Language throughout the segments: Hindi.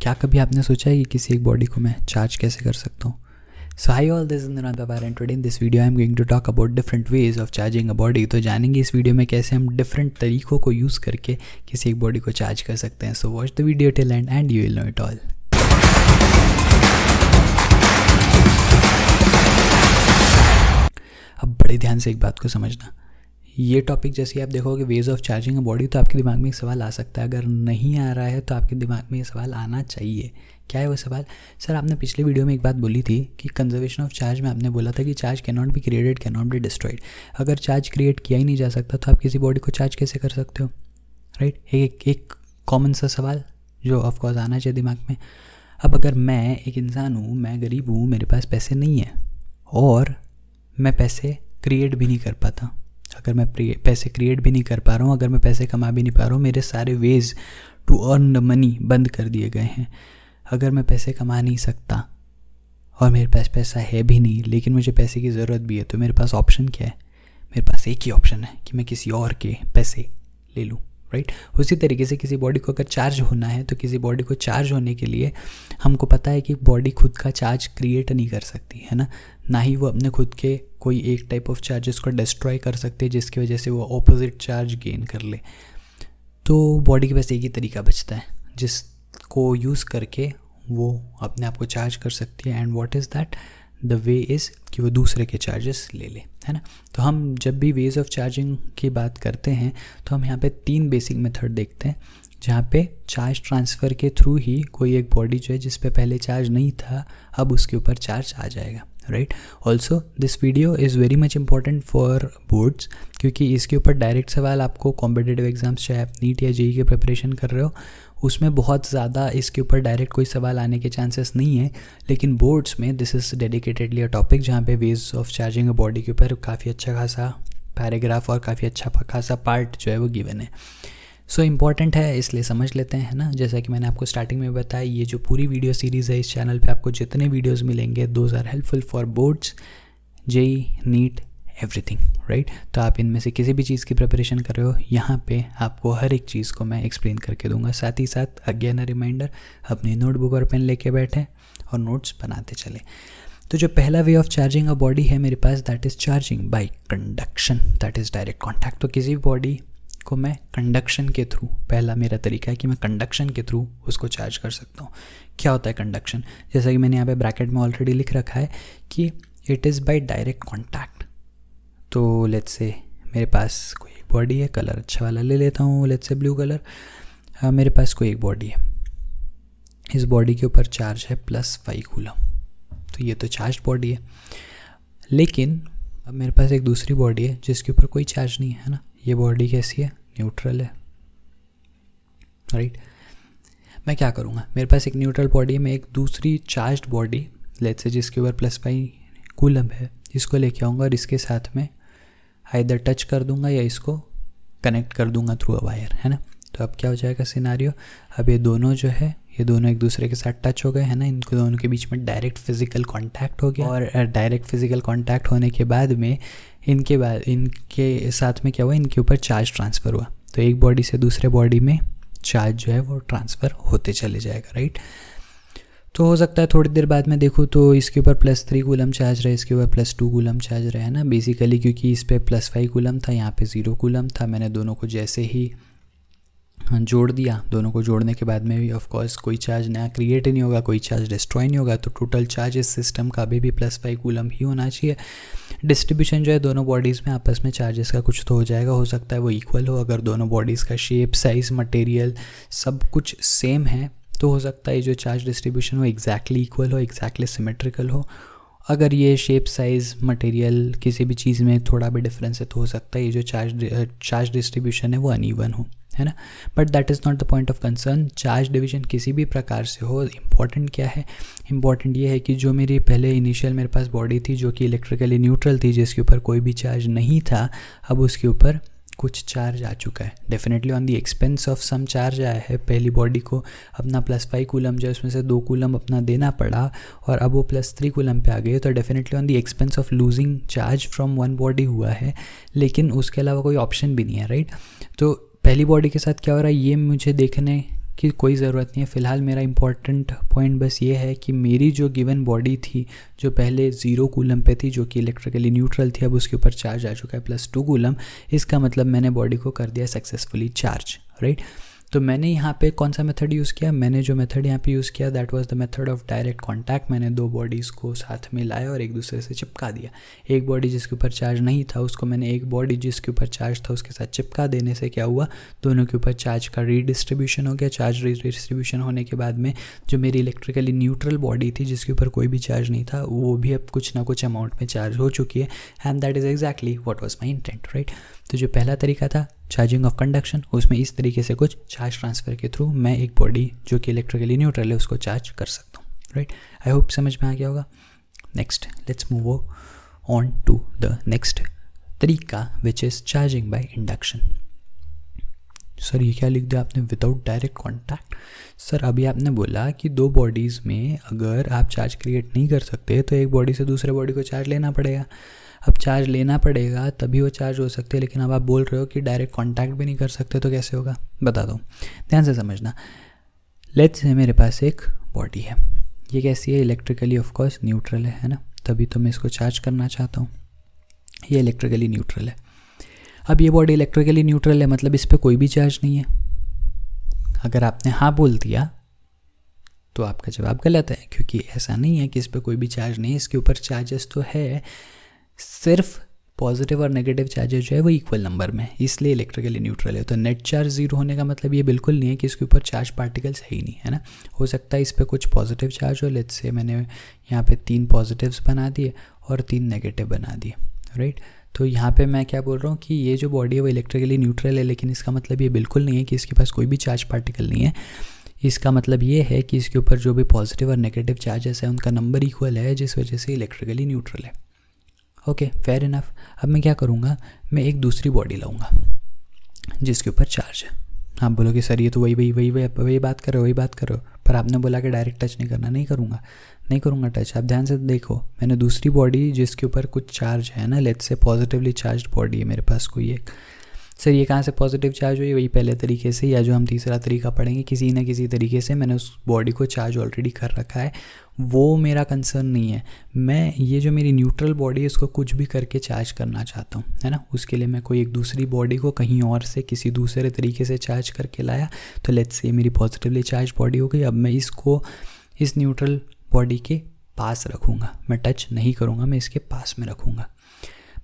क्या कभी आपने सोचा है कि किसी एक बॉडी को मैं चार्ज कैसे कर सकता हूँ? So hi all, this is Nirant Pawar and today in this video I am going to talk about different ways of charging a body. तो जानेंगे इस वीडियो में कैसे हम डिफरेंट तरीकों को यूज़ करके किसी एक बॉडी को चार्ज कर सकते हैं। So watch the video till end you will know it all. अब बड़े ध्यान से एक बात को समझना, ये टॉपिक जैसे आप देखोगे veg of charging a body, तो आपके दिमाग में एक सवाल आ सकता है। अगर नहीं आ रहा है तो आपके दिमाग में ये सवाल आना चाहिए। क्या है वो सवाल? सर आपने पिछले वीडियो में एक बात बोली थी कि कंजर्वेशन ऑफ चार्ज में आपने बोला था कि charge can not be created, can not be destroyed. अगर चार्ज क्रिएट किया ही नहीं जा सकता तो आप किसी बॉडी को चार्ज कैसे कर सकते हो? राइट, एक कॉमन सा सवाल जो ऑफकोर्स आना चाहिए दिमाग में। अब अगर मैं एक इंसान हूँ, मैं गरीब हूँ, मेरे पास पैसे नहीं है और मैं पैसे क्रिएट भी नहीं कर पाता, अगर मैं पैसे क्रिएट भी नहीं कर पा रहा हूँ, अगर मैं पैसे कमा भी नहीं पा रहा हूँ, मेरे सारे ways to earn the money बंद कर दिए गए हैं, अगर मैं पैसे कमा नहीं सकता और मेरे पास पैसा है भी नहीं लेकिन मुझे पैसे की ज़रूरत भी है, तो मेरे पास ऑप्शन क्या है? मेरे पास एक ही ऑप्शन है कि मैं किसी और के पैसे ले लूँ। राइट, उसी तरीके से किसी बॉडी को अगर चार्ज होना है तो किसी बॉडी को चार्ज होने के लिए हमको पता है कि बॉडी खुद का चार्ज क्रिएट नहीं कर सकती है ना ही वो अपने खुद के कोई एक टाइप ऑफ चार्जेस को डिस्ट्रॉय कर सकते हैं जिसकी वजह से वो ऑपोजिट चार्ज गेन कर ले। तो बॉडी के पास एक ही तरीका बचता है जिसको यूज़ करके वो अपने आप को चार्ज कर सकती है, and what is that? The way is कि वो दूसरे के चार्जेस ले ले, है ना। तो हम जब भी वेज ऑफ चार्जिंग की बात करते हैं तो हम यहाँ पे 3 बेसिक मेथड देखते हैं जहाँ पे चार्ज ट्रांसफ़र के थ्रू ही कोई एक बॉडी जो है जिस पे पहले चार्ज नहीं था अब उसके ऊपर चार्ज आ जाएगा। Right, also this video is very much important for boards, क्योंकि इसके ऊपर डायरेक्ट सवाल आपको कॉम्पिटिटिव एग्जाम्स, चाहे आप नीट या जेईई की प्रिपरेशन कर रहे हो, उसमें बहुत ज़्यादा इसके ऊपर डायरेक्ट कोई सवाल आने के चांसेस नहीं है, लेकिन बोर्ड्स में this is dedicatedly a topic जहाँ पे veg of charging a body के ऊपर काफ़ी अच्छा खासा पैराग्राफ और काफ़ी अच्छा खासा पार्ट जो है वो गिवन है। सो इम्पॉर्टेंट है, इसलिए समझ लेते हैं, है ना। जैसा कि मैंने आपको स्टार्टिंग में बताया, ये जो पूरी वीडियो सीरीज़ है इस चैनल पे आपको जितने वीडियोस मिलेंगे those are helpful for boards, JEE, NEET, everything. Right, तो आप इनमें से किसी भी चीज़ की प्रिपरेशन कर रहे हो, यहाँ पे आपको हर एक चीज़ को मैं एक्सप्लेन करके दूंगा। साथ ही साथ अगेन अ रिमाइंडर, अपनी नोटबुक और पेन लेके बैठें और नोट्स बनाते चले। तो जो पहला way of charging a body है मेरे पास, that is charging by conduction, that is direct contact. तो किसी भी बॉडी को मैं कंडक्शन के थ्रू, पहला मेरा तरीका है कि मैं कंडक्शन के थ्रू उसको चार्ज कर सकता हूँ। क्या होता है कंडक्शन? जैसा कि मैंने यहाँ पे ब्रैकेट में ऑलरेडी लिख रखा है कि it is by direct contact. तो लेट्स से मेरे पास कोई एक बॉडी है, कलर अच्छा वाला ले लेता हूँ, लेट्स से ब्लू कलर। मेरे पास कोई एक बॉडी है, इस बॉडी के ऊपर चार्ज है +5 कूलम, तो ये तो चार्ज बॉडी है। लेकिन अब मेरे पास एक दूसरी बॉडी है जिसके ऊपर कोई चार्ज नहीं है ना। ये बॉडी कैसी है? न्यूट्रल है। राइट, मैं क्या करूँगा? मेरे पास एक न्यूट्रल बॉडी है, मैं एक दूसरी चार्ज्ड बॉडी लेट्स से जिसके ऊपर +5 कूलम है, इसको लेके आऊँगा और इसके साथ में आइदर टच कर दूंगा या इसको कनेक्ट कर दूंगा थ्रू अ वायर, है ना। तो अब क्या हो जाएगा सिनारियो? अब ये दोनों जो है ये दोनों एक दूसरे के साथ टच हो गए, है ना। इनको दोनों के बीच में डायरेक्ट फिजिकल कांटेक्ट हो गया, और डायरेक्ट फिजिकल कांटेक्ट होने के बाद में इनके साथ में क्या हुआ? इनके ऊपर चार्ज ट्रांसफ़र हुआ। तो एक बॉडी से दूसरे बॉडी में चार्ज जो है वो ट्रांसफ़र होते चले जाएगा। राइट, तो हो सकता है थोड़ी देर बाद में देखूँ तो इसके ऊपर +3 कूलम चार्ज रहे, इसके ऊपर +2 कूलम चार्ज रहे, है ना। बेसिकली क्योंकि इस पर +5 कूलम था, यहाँ पे 0 कूलम था। मैंने दोनों को जैसे ही जोड़ दिया, दोनों को जोड़ने के बाद में भी ऑफकोर्स कोई चार्ज नया क्रिएट नहीं होगा, कोई चार्ज डिस्ट्रॉय नहीं होगा, तो टोटल चार्ज इस सिस्टम का अभी भी +5 कूलम ही होना चाहिए। डिस्ट्रीब्यूशन जो है दोनों बॉडीज़ में आपस में चार्जेस का कुछ तो हो जाएगा, हो सकता है वो इक्वल हो। अगर दोनों बॉडीज़ का शेप, साइज़, मटेरियल सब कुछ सेम है तो हो सकता है जो चार्ज डिस्ट्रीब्यूशन हो एग्जैक्टली इक्वल हो, एग्जैक्टली सिमेट्रिकल हो। अगर ये शेप, साइज़, मटेरियल किसी भी चीज़ में थोड़ा भी डिफरेंस है तो हो सकता है ये जो चार्ज डिस्ट्रीब्यूशन है वो अनइवन हो, है ना। But that is not the point of concern. Charge division किसी भी प्रकार से हो, इम्पॉर्टेंट क्या है? इम्पॉर्टेंट ये है कि जो मेरी पहले इनिशियल मेरे पास बॉडी थी जो कि इलेक्ट्रिकली न्यूट्रल थी, जिसके ऊपर कोई भी चार्ज नहीं था, अब उसके ऊपर कुछ चार्ज आ चुका है। Definitely on the expense of some charge आया है। पहली बॉडी को अपना +5 कूलम जो है उसमें से 2 कूलम अपना देना पड़ा और अब वो +3 कूलम पे आ गए, तो definitely on the expense of losing charge from one body हुआ है, लेकिन उसके अलावा कोई ऑप्शन भी नहीं है। राइट, तो पहली बॉडी के साथ क्या हो रहा है ये मुझे देखने कि कोई ज़रूरत नहीं है। फ़िलहाल मेरा इंपॉर्टेंट पॉइंट बस ये है कि मेरी जो गिवन बॉडी थी जो पहले 0 कूलम पे थी, जो कि इलेक्ट्रिकली न्यूट्रल थी, अब उसके ऊपर चार्ज आ चुका है +2 कूलम। इसका मतलब मैंने बॉडी को कर दिया सक्सेसफुली चार्ज, राइट। तो मैंने यहाँ पे कौन सा मेथड यूज़ किया, मैंने जो मेथड यहाँ पे यूज़ किया that was the method of direct contact. मैंने दो बॉडीज़ को साथ में लाया और एक दूसरे से चिपका दिया। एक बॉडी जिसके ऊपर चार्ज नहीं था उसको मैंने एक बॉडी जिसके ऊपर चार्ज था उसके साथ चिपका देने से क्या हुआ, दोनों के ऊपर चार्ज का रीडिस्ट्रीब्यूशन हो गया। चार्ज रीडिस्ट्रीब्यूशन होने के बाद में जो मेरी इलेक्ट्रिकली न्यूट्रल बॉडी थी जिसके ऊपर कोई भी चार्ज नहीं था वो भी अब कुछ ना कुछ अमाउंट में चार्ज हो चुकी है, and that is exactly what was my intent, right. तो जो पहला तरीका था चार्जिंग ऑफ कंडक्शन, उसमें इस तरीके से कुछ चार्ज ट्रांसफ़र के थ्रू मैं एक बॉडी जो कि इलेक्ट्रिकली न्यूट्रल है उसको चार्ज कर सकता हूँ, राइट। आई होप समझ में आ गया होगा। Next let's move on to the next तरीका which is charging by induction. Sir ये क्या लिख दिया आपने, विदाउट डायरेक्ट कॉन्टैक्ट। सर अभी आपने बोला कि दो बॉडीज़ में अगर आप चार्ज क्रिएट नहीं कर सकते तो एक बॉडी से दूसरे बॉडी को चार्ज लेना पड़ेगा। अब चार्ज लेना पड़ेगा तभी वो चार्ज हो सकते हैं, लेकिन अब आप बोल रहे हो कि डायरेक्ट कांटेक्ट भी नहीं कर सकते तो कैसे होगा, बता दो, ध्यान से समझना। लेट्स से मेरे पास एक बॉडी है, ये कैसी है, इलेक्ट्रिकली ऑफ कोर्स न्यूट्रल है ना, तभी तो मैं इसको चार्ज करना चाहता हूँ। ये इलेक्ट्रिकली न्यूट्रल है। अब ये बॉडी इलेक्ट्रिकली न्यूट्रल है मतलब इस पर कोई भी चार्ज नहीं है। अगर आपने हाँ बोल दिया तो आपका जवाब गलत है, क्योंकि ऐसा नहीं है कि इस पर कोई भी चार्ज नहीं है। इसके ऊपर चार्जेस तो है, सिर्फ पॉजिटिव और नेगेटिव चार्जेस जो है वो इक्वल नंबर में, इसलिए इलेक्ट्रिकली न्यूट्रल है। तो नेट चार्ज 0 होने का मतलब ये बिल्कुल नहीं है कि इसके ऊपर चार्ज पार्टिकल्स है ही नहीं, है ना। हो सकता है इस पर कुछ पॉजिटिव चार्ज हो, लेट्स से मैंने यहाँ पे 3 पॉजिटिव्स बना दिए और 3 नेगेटिव बना दिए, राइट। तो यहाँ पे मैं क्या बोल रहा हूँ कि ये जो बॉडी है वो इलेक्ट्रिकली न्यूट्रल है, लेकिन इसका मतलब ये बिल्कुल नहीं है कि इसके पास कोई भी चार्ज पार्टिकल नहीं है। इसका मतलब ये है कि इसके ऊपर जो भी पॉजिटिव और नेगेटिव चार्जेस है उनका नंबर इक्वल है, जिस वजह से इलेक्ट्रिकली न्यूट्रल है। Okay fair enough. अब मैं क्या करूँगा, मैं एक दूसरी बॉडी लाऊंगा जिसके ऊपर चार्ज है। आप बोलोगे सर ये तो वही बात कर रहे हो, पर आपने बोला कि डायरेक्ट टच नहीं करूँगा टच। आप ध्यान से देखो, मैंने दूसरी बॉडी जिसके ऊपर कुछ चार्ज है ना, let's say positively charge body है मेरे पास कोई एक। सर ये कहाँ से पॉजिटिव चार्ज हुई, वही पहले तरीके से, या जो हम तीसरा तरीका पढ़ेंगे, किसी न किसी तरीके से मैंने उस बॉडी को चार्ज ऑलरेडी कर रखा है। वो मेरा कंसर्न नहीं है। मैं ये जो मेरी न्यूट्रल बॉडी है इसको कुछ भी करके चार्ज करना चाहता हूँ, है ना। उसके लिए मैं कोई एक दूसरी बॉडी को कहीं और से किसी दूसरे तरीके से चार्ज करके लाया। तो लेट्स से मेरी पॉजिटिवली चार्ज बॉडी हो गई। अब मैं इसको इस न्यूट्रल बॉडी के पास रखूँगा, मैं टच नहीं करूँगा, मैं इसके पास में रखूँगा।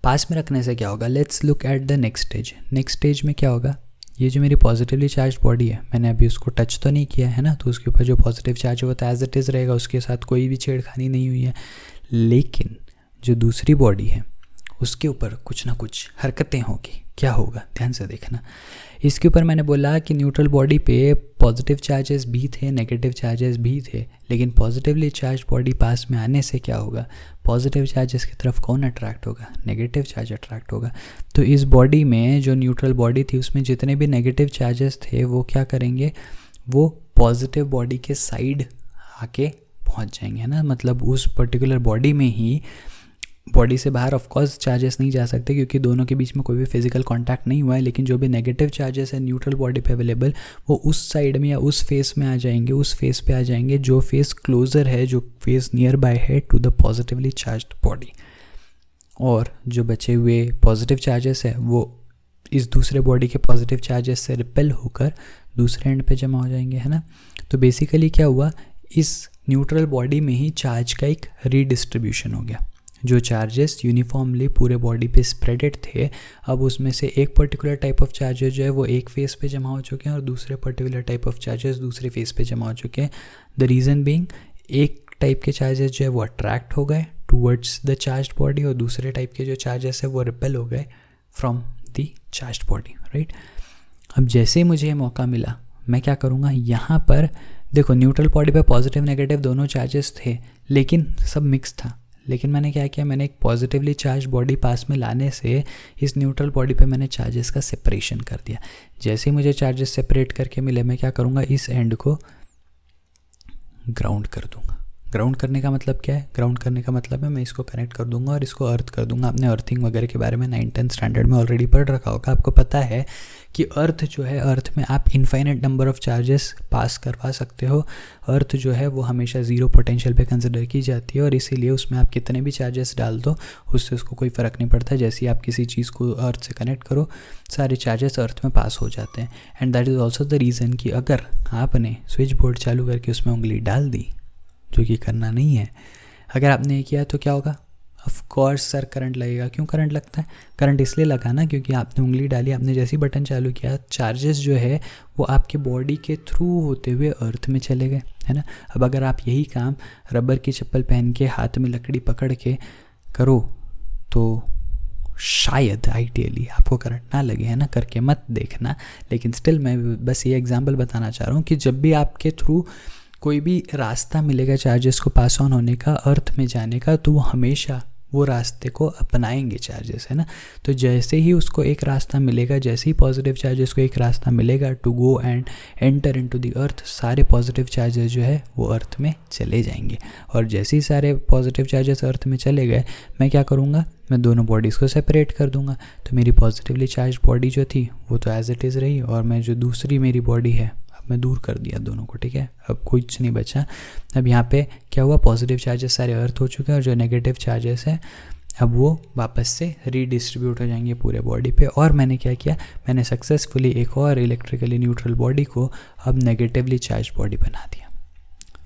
पास में रखने से क्या होगा, let's look at the next stage. Next stage में क्या होगा, ये जो मेरी पॉजिटिवली चार्ज बॉडी है मैंने अभी उसको टच तो नहीं किया है ना, तो उसके ऊपर जो पॉजिटिव चार्ज होता है एज इट इज़ रहेगा, उसके साथ कोई भी छेड़खानी नहीं हुई है। लेकिन जो दूसरी बॉडी है उसके ऊपर कुछ ना कुछ हरकतें होगी। क्या होगा, ध्यान से देखना। इसके ऊपर मैंने बोला कि न्यूट्रल बॉडी पे पॉजिटिव चार्जेस भी थे, नेगेटिव चार्जेस भी थे, लेकिन पॉजिटिवली चार्ज बॉडी पास में आने से क्या होगा, पॉजिटिव चार्जेस की तरफ कौन अट्रैक्ट होगा, नेगेटिव चार्ज अट्रैक्ट होगा। तो इस बॉडी में जो न्यूट्रल बॉडी थी उसमें जितने भी नेगेटिव चार्जेस थे वो क्या करेंगे, वो पॉजिटिव बॉडी के साइड आके पहुंच जाएंगे, है ना। मतलब उस पर्टिकुलर बॉडी में ही, बॉडी से बाहर ऑफ कोर्स चार्जेस नहीं जा सकते क्योंकि दोनों के बीच में कोई भी फिजिकल कांटेक्ट नहीं हुआ है, लेकिन जो भी नेगेटिव चार्जेस है न्यूट्रल बॉडी पे अवेलेबल वो उस साइड में या उस फेस में आ जाएंगे, उस फेस पे आ जाएंगे जो फेस क्लोजर है, जो फेस नियर बाय है to the positively charged body. और जो बचे हुए पॉजिटिव चार्जेस है वो इस दूसरे बॉडी के पॉजिटिव चार्जेस से रिपेल होकर दूसरे एंड पे जमा हो जाएंगे, है ना। तो बेसिकली क्या हुआ, इस न्यूट्रल बॉडी में ही चार्ज का एक रीडिस्ट्रीब्यूशन हो गया। जो चार्जेस यूनिफॉर्मली पूरे बॉडी पे स्प्रेडेड थे, अब उसमें से एक पर्टिकुलर टाइप ऑफ चार्जेस जो है वो एक फेस पे जमा हो चुके हैं और दूसरे पर्टिकुलर टाइप ऑफ चार्जेस दूसरे फेस पे जमा हो चुके हैं। द रीज़न बीइंग, एक टाइप के चार्जेस जो है वो अट्रैक्ट हो गए टूवर्ड्स द चार्ज्ड बॉडी और दूसरे टाइप के जो चार्जेस है वो रिपेल हो गए from the charged body, right. अब जैसे मुझे मौका मिला मैं क्या करूँगा, यहाँ पर देखो न्यूट्रल बॉडी पे पॉजिटिव नेगेटिव दोनों चार्जेस थे लेकिन सब मिक्स था। लेकिन मैंने क्या किया, मैंने एक पॉजिटिवली चार्ज बॉडी पास में लाने से इस न्यूट्रल बॉडी पे मैंने चार्जेस का सेपरेशन कर दिया। जैसे ही मुझे चार्जेस सेपरेट करके मिले मैं क्या करूँगा, इस एंड को ग्राउंड कर दूँगा। ग्राउंड करने का मतलब क्या है? ग्राउंड करने का मतलब है मैं इसको कनेक्ट कर दूंगा और इसको अर्थ कर दूंगा। आपने अर्थिंग वगैरह के बारे में 9th-10th स्टैंडर्ड में ऑलरेडी पढ़ रखा होगा। आपको पता है कि अर्थ जो है, अर्थ में आप इनफाइनाइट नंबर ऑफ चार्जेस पास करवा सकते हो। अर्थ जो है वो हमेशा ज़ीरो पोटेंशियल पे कंसिडर की जाती है और इसीलिए उसमें आप कितने भी चार्जेस डाल दो उससे उसको कोई फ़र्क नहीं पड़ता। जैसे ही आप किसी चीज़ को अर्थ से कनेक्ट करो सारे चार्जेस अर्थ में पास हो जाते हैं। And that is also the reason कि अगर आपने स्विच बोर्ड चालू करके उसमें उंगली डाल दी, जो कि करना नहीं है, अगर आपने ये किया तो क्या होगा? ऑफ कोर्स सर करंट लगेगा। क्यों करंट लगता है? करंट इसलिए लगा ना क्योंकि आपने उंगली डाली, आपने जैसे ही बटन चालू किया चार्जेस जो है वो आपके बॉडी के थ्रू होते हुए अर्थ में चले गए, है ना। अब अगर आप यही काम रबर की चप्पल पहन के हाथ में लकड़ी पकड़ के करो तो शायद आइडियली आपको करंट ना लगे, है ना। करके मत देखना, लेकिन स्टिल मैं बस ये एग्जांपल बताना चाह रहा हूँ कि जब भी आपके थ्रू कोई भी रास्ता मिलेगा चार्जेस को पास ऑन होने का, अर्थ में जाने का, तो वो हमेशा वो रास्ते को अपनाएंगे चार्जेस, है ना। तो जैसे ही उसको एक रास्ता मिलेगा, जैसे ही पॉजिटिव चार्जेस को एक रास्ता मिलेगा to go and enter into the earth, सारे पॉजिटिव चार्जेस जो है वो अर्थ में चले जाएंगे। और जैसे ही सारे पॉजिटिव चार्जेस अर्थ में चले गए, मैं क्या करूँगा? मैं दोनों बॉडीज़ को सेपरेट कर दूंगा। तो मेरी पॉजिटिवली चार्ज बॉडी जो थी वो तो एज इट इज़ रही, और मैं जो दूसरी मेरी बॉडी है मैं दूर कर दिया दोनों को, ठीक है। अब कुछ नहीं बचा। अब यहाँ पे क्या हुआ? पॉजिटिव चार्जेस सारे अर्थ हो चुके हैं और जो नेगेटिव चार्जेस हैं अब वो वापस से रीडिस्ट्रीब्यूट हो जाएंगे पूरे बॉडी पे। और मैंने क्या किया? मैंने सक्सेसफुली एक और इलेक्ट्रिकली न्यूट्रल बॉडी को अब नेगेटिवली चार्ज बॉडी बना दिया।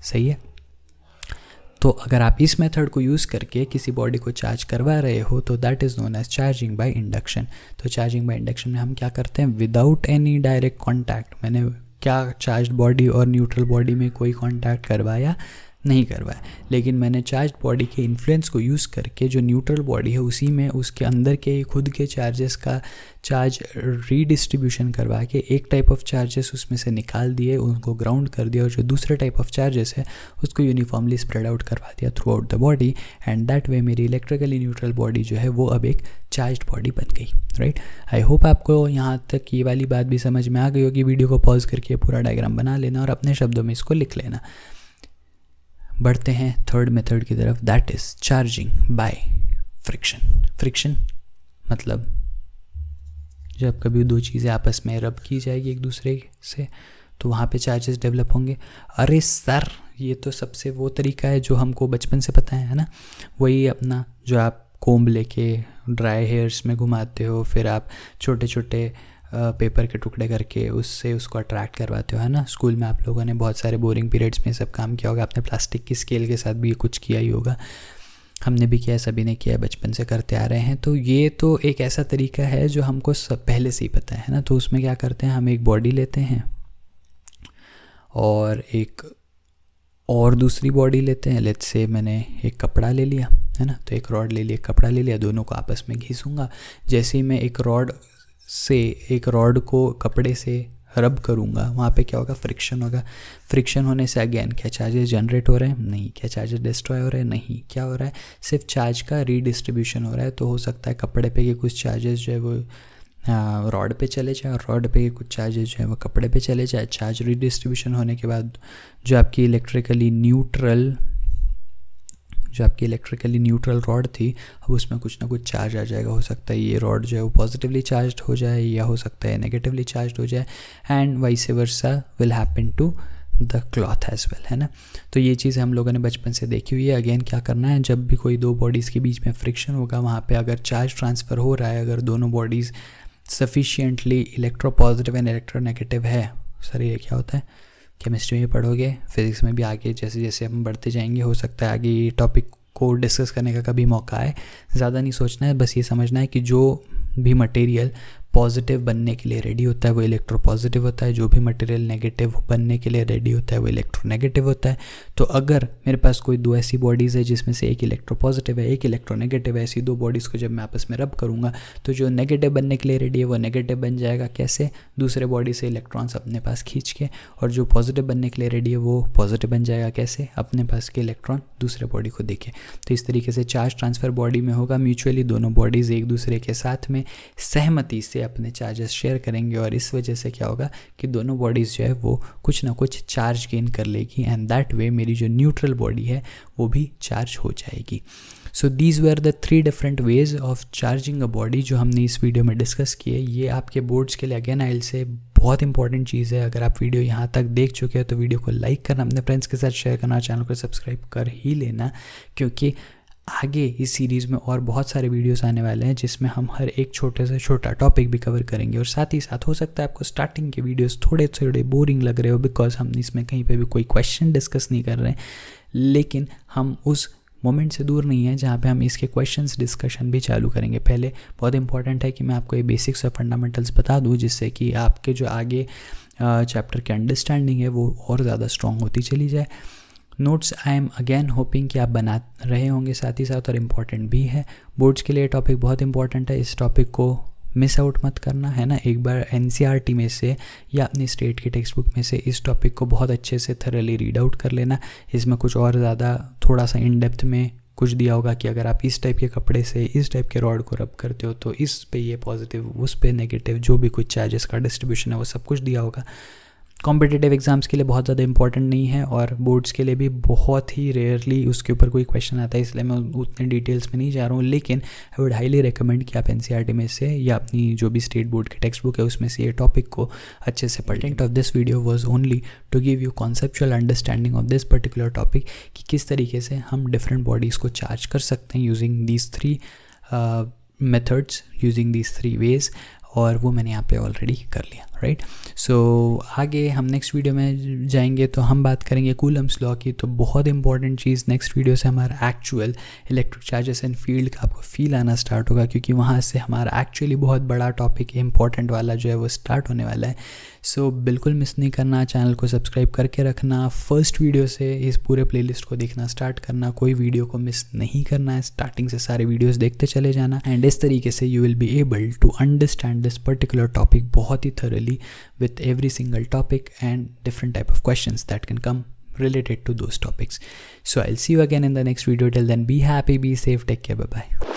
सही है। तो अगर आप इस मेथड को यूज़ करके किसी बॉडी को चार्ज करवा रहे हो तो that is known as charging by induction. तो चार्जिंग बाय इंडक्शन में हम क्या करते हैं? विदाउट एनी डायरेक्ट कॉन्टैक्ट, मैंने क्या चार्ज बॉडी और न्यूट्रल बॉडी में कोई कांटेक्ट करवाया? नहीं करवाया। लेकिन मैंने चार्ज बॉडी के इन्फ्लुएंस को यूज़ करके जो न्यूट्रल बॉडी है उसी में उसके अंदर के खुद के चार्जेस का चार्ज रीडिस्ट्रीब्यूशन करवा के एक टाइप ऑफ चार्जेस उसमें से निकाल दिए, उनको ग्राउंड कर दिया, और जो दूसरे टाइप ऑफ चार्जेस है उसको यूनिफॉर्मली स्प्रेड आउट करवा दिया through out the body. And that way मेरी इलेक्ट्रिकली न्यूट्रल बॉडी जो है वो अब एक चार्ज बॉडी बन गई, राइट। आई होप आपको यहाँ तक ये वाली बात भी समझ में आ गई होगी। वीडियो को पॉज करके पूरा डायग्राम बना लेना और अपने शब्दों में इसको लिख लेना। बढ़ते हैं थर्ड मेथड की तरफ, that is charging by friction. Friction मतलब जब कभी दो चीज़ें आपस में रब की जाएगी एक दूसरे से तो वहाँ पे चार्जेस डेवलप होंगे। अरे सर ये तो सबसे वो तरीका है जो हमको बचपन से पता है ना। वही अपना जो आप कोम्ब लेके ड्राई हेयर्स में घुमाते हो, फिर आप छोटे छोटे पेपर के टुकड़े करके उससे उसको अट्रैक्ट करवाते हो, है ना। स्कूल में आप लोगों ने बहुत सारे बोरिंग पीरियड्स में सब काम किया होगा। आपने प्लास्टिक की स्केल के साथ भी कुछ किया ही होगा। हमने भी किया है, सभी ने किया है, बचपन से करते आ रहे हैं। तो ये तो एक ऐसा तरीका है जो हमको सब पहले से ही पता है ना। तो उसमें क्या करते हैं, हम एक बॉडी लेते हैं और एक और दूसरी बॉडी लेते हैं। लेट्स से मैंने एक कपड़ा ले लिया, है ना। तो एक रॉड ले लिया, कपड़ा ले लिया, दोनों को आपस में घिसूँगा। जैसे ही मैं एक रॉड को कपड़े से रब करूँगा वहाँ पे क्या होगा? फ्रिक्शन होगा। फ्रिक्शन होने से अगेन क्या चार्जेस जनरेट हो रहे हैं? नहीं। क्या चार्जेस डिस्ट्रॉय हो रहे हैं? नहीं। क्या हो रहा है? सिर्फ चार्ज का रीडिस्ट्रीब्यूशन हो रहा है। तो हो सकता है कपड़े पे के कुछ चार्जेस जो है वो रॉड पे चले जाए और रॉड पे के कुछ चार्जेस जो है वो कपड़े पे चले जाए। चार्ज रीडिस्ट्रीब्यूशन होने के बाद जो आपकी इलेक्ट्रिकली न्यूट्रल रॉड थी अब उसमें कुछ ना कुछ चार्ज आ जाएगा। हो सकता है ये रॉड जो है वो पॉजिटिवली चार्ज्ड हो जाए या हो सकता है नेगेटिवली चार्ज्ड हो जाए। And vice versa will happen to the cloth as well, है ना। तो ये चीज़ हम लोगों ने बचपन से देखी हुई है। अगेन क्या करना है, जब भी कोई दो बॉडीज़ के बीच में फ्रिक्शन होगा वहाँ पे अगर चार्ज ट्रांसफ़र हो रहा है, अगर दोनों bodies sufficiently electropositive and electronegative है। सर ये क्या होता है? केमिस्ट्री में पढ़ोगे, फिज़िक्स में भी आगे जैसे जैसे हम बढ़ते जाएंगे हो सकता है आगे ये टॉपिक को डिस्कस करने का कभी मौका आए। ज़्यादा नहीं सोचना है, बस ये समझना है कि जो भी मटेरियल पॉजिटिव बनने के लिए रेडी होता है वो इलेक्ट्रोपॉजिटिव होता है, जो भी मटेरियल नेगेटिव बनने के लिए रेडी होता है वो इलेक्ट्रोनेगेटिव होता है। तो अगर मेरे पास कोई दो ऐसी बॉडीज़ है जिसमें से एक इलेक्ट्रोपॉजिटिव है एक इलेक्ट्रोनेगेटिव है, ऐसी दो बॉडीज़ को जब मैं आपस में रब करूँगा तो जो नेगेटिव बनने के लिए रेडी है वो नेगेटिव बन जाएगा। कैसे? दूसरे बॉडी से इलेक्ट्रॉन्स अपने पास खींच के। और जो पॉजिटिव बनने के लिए रेडी है वो पॉजिटिव बन जाएगा। कैसे? अपने पास के इलेक्ट्रॉन दूसरे बॉडी को देके। तो इस तरीके से चार्ज ट्रांसफ़र बॉडी में होगा। म्यूचुअली दोनों बॉडीज़ एक दूसरे के साथ में सहमति से से अपने चार्जेस शेयर करेंगे और इस वजह से क्या होगा कि दोनों बॉडीज़ जो है वो कुछ ना कुछ चार्ज गेन कर लेगी एंड दैट वे मेरी जो न्यूट्रल बॉडी है वो भी चार्ज हो जाएगी। So these were the 3 different ways of charging a body जो हमने इस वीडियो में डिस्कस किए। ये आपके बोर्ड्स के लिए अगेन आई विल से बहुत इंपॉर्टेंट चीज़ है। अगर आप वीडियो यहाँ तक देख चुके हैं तो वीडियो को लाइक करना, अपने फ्रेंड्स के साथ शेयर करना, चैनल को सब्सक्राइब कर ही लेना, क्योंकि आगे इस सीरीज़ में और बहुत सारे वीडियोस आने वाले हैं जिसमें हम हर एक छोटे से छोटा टॉपिक भी कवर करेंगे। और साथ ही साथ हो सकता है आपको स्टार्टिंग के वीडियोस थोड़े थोड़े बोरिंग लग रहे हो बिकॉज हम इसमें कहीं पे भी कोई क्वेश्चन डिस्कस नहीं कर रहे हैं, लेकिन हम उस मोमेंट से दूर नहीं है जहाँ पे हम इसके क्वेश्चंस डिस्कशन भी चालू करेंगे। पहले बहुत इंपॉर्टेंट है कि मैं आपको ये बेसिक्स और फंडामेंटल्स बता दूँ जिससे कि आपके जो आगे चैप्टर की अंडरस्टैंडिंग है वो और ज़्यादा स्ट्रॉन्ग होती चली जाए। Notes I am again hopping कि आप बना रहे होंगे साथ ही साथ, और इम्पॉर्टेंट भी है। बोर्ड्स के लिए टॉपिक बहुत इंपॉर्टेंट है, इस टॉपिक को मिस आउट मत करना है ना। एक बार NCERT में से या अपनी स्टेट की टेक्स्ट बुक में से इस टॉपिक को बहुत अच्छे से थरली रीड आउट कर लेना। इसमें कुछ और ज़्यादा थोड़ा सा इन डेप्थ में कुछ दिया होगा कि अगर आप इस टाइप के कपड़े से इस टाइप के रॉड को रब करते हो तो इस पे ये पॉजिटिव, उस पे नेगेटिव, जो भी कुछ चार्जेस का डिस्ट्रीब्यूशन है वो सब कुछ दिया होगा। कॉम्पिटिटिव एग्जाम्स के लिए बहुत ज़्यादा इंपॉर्टेंट नहीं है और बोर्ड्स के लिए भी बहुत ही रेयरली उसके ऊपर कोई क्वेश्चन आता है, इसलिए मैं उतने डिटेल्स में नहीं जा रहा हूँ। लेकिन आई वुड हाईली रिकमेंड कि आप NCERT में से या अपनी जो भी स्टेट बोर्ड की टेक्स्ट बुक है उसमें से ये टॉपिक को अच्छे से पढ़ें। Intent of this video was only to give you conceptual understanding of this particular topic कि किस तरीके से हम डिफरेंट बॉडीज़ को चार्ज कर सकते हैं using these 3 methods, using these 3 ways, और वो मैंने यहाँ पे ऑलरेडी कर लिया, राइट। सो आगे हम नेक्स्ट वीडियो में जाएंगे तो हम बात करेंगे कूलम्स लॉ की। तो बहुत इंपॉर्टेंट चीज़ नेक्स्ट वीडियो से हमारा actual electric charges and field का आपको फील आना स्टार्ट होगा, क्योंकि वहाँ से हमारा एक्चुअली बहुत बड़ा टॉपिक इंपॉर्टेंट वाला जो है वो स्टार्ट होने वाला है। सो बिल्कुल मिस नहीं करना, चैनल को सब्सक्राइब करके रखना, फर्स्ट वीडियो से इस पूरे प्लेलिस्ट को देखना स्टार्ट करना, कोई वीडियो को मिस नहीं करना है, स्टार्टिंग से सारे वीडियोस देखते चले जाना एंड इस तरीके से you will be able to understand this particular topic बहुत ही thoroughly with every single topic and different type of questions that can come related to those topics. So I'll see you again in the next video. Till then, be happy, be safe, take care, bye bye.